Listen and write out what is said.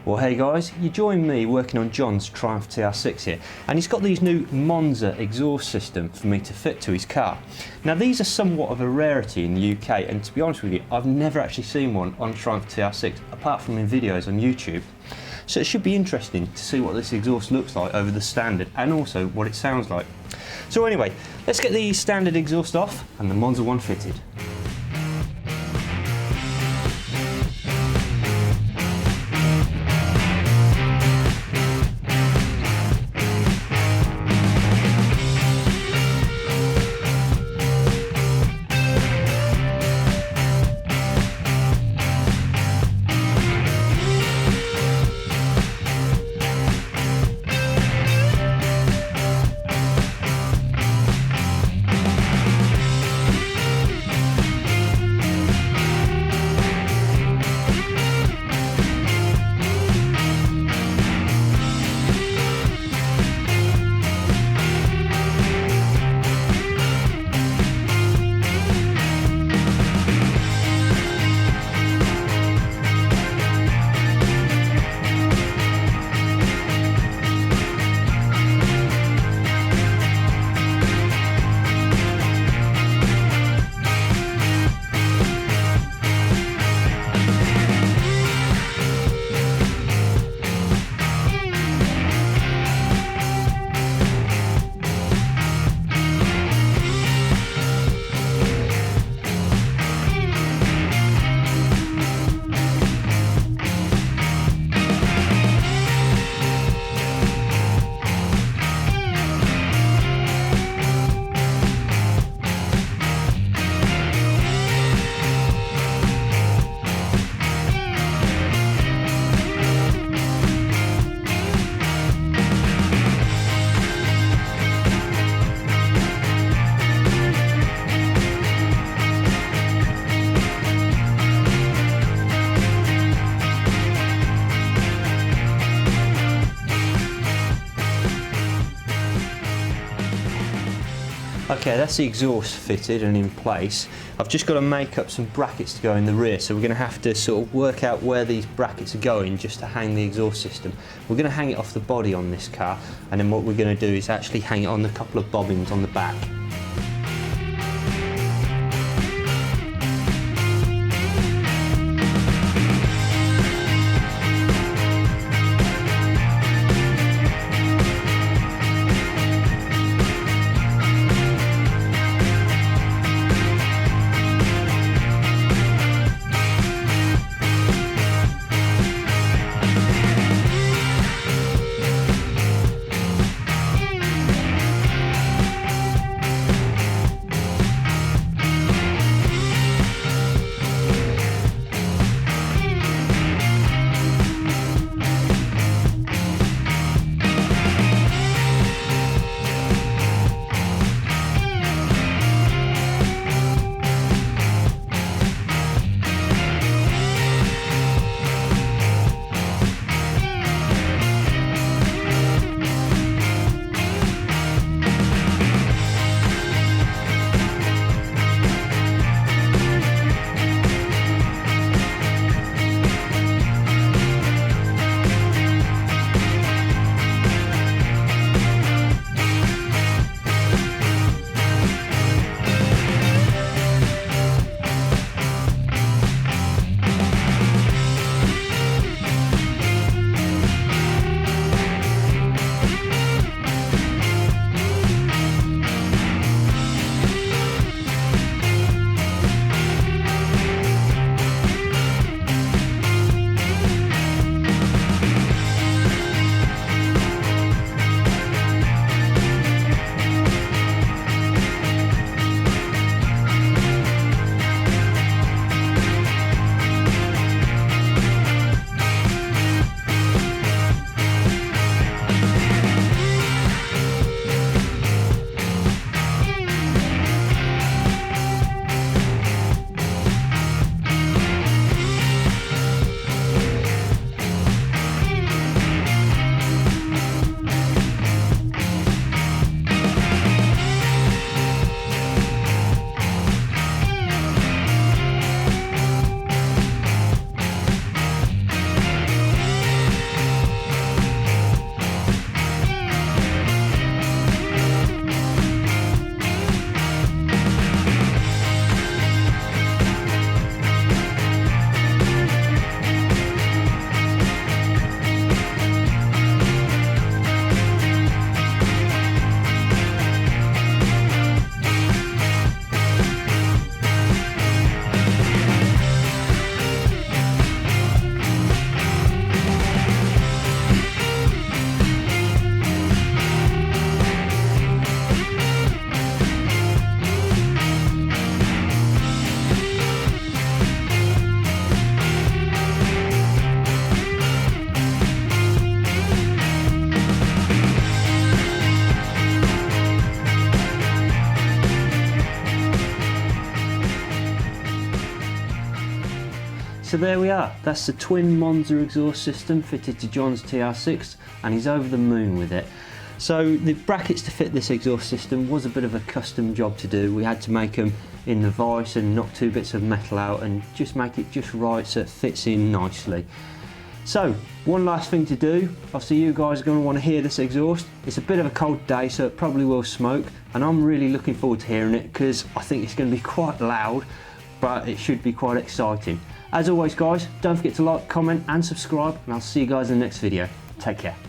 Well, hey guys, you join me working on John's Triumph TR6 here, and he's got these new Monza exhaust system for me to fit to his car. Now these are somewhat of a rarity in the UK, and to be honest with you, I've never actually seen one on Triumph TR6 apart from in videos on YouTube. So it should be interesting to see what this exhaust looks like over the standard and also what it sounds like. So anyway, let's get the standard exhaust off and the Monza one fitted. Okay, that's the exhaust fitted and in place. I've just got to make up some brackets to go in the rear, so we're going to have to sort of work out where these brackets are going just to hang the exhaust system. We're going to hang it off the body on this car, and then what we're going to do is actually hang it on a couple of bobbins on the back. So there we are, that's the twin Monza exhaust system fitted to John's TR6, and he's over the moon with it. So the brackets to fit this exhaust system was a bit of a custom job to do. We had to make them in the vise and knock 2 bits of metal out and just make it just right so it fits in nicely. So one last thing to do, obviously you guys are going to want to hear this exhaust. It's a bit of a cold day so it probably will smoke, and I'm really looking forward to hearing it because I think it's going to be quite loud, but it should be quite exciting. As always guys, don't forget to like, comment and subscribe, and I'll see you guys in the next video. Take care.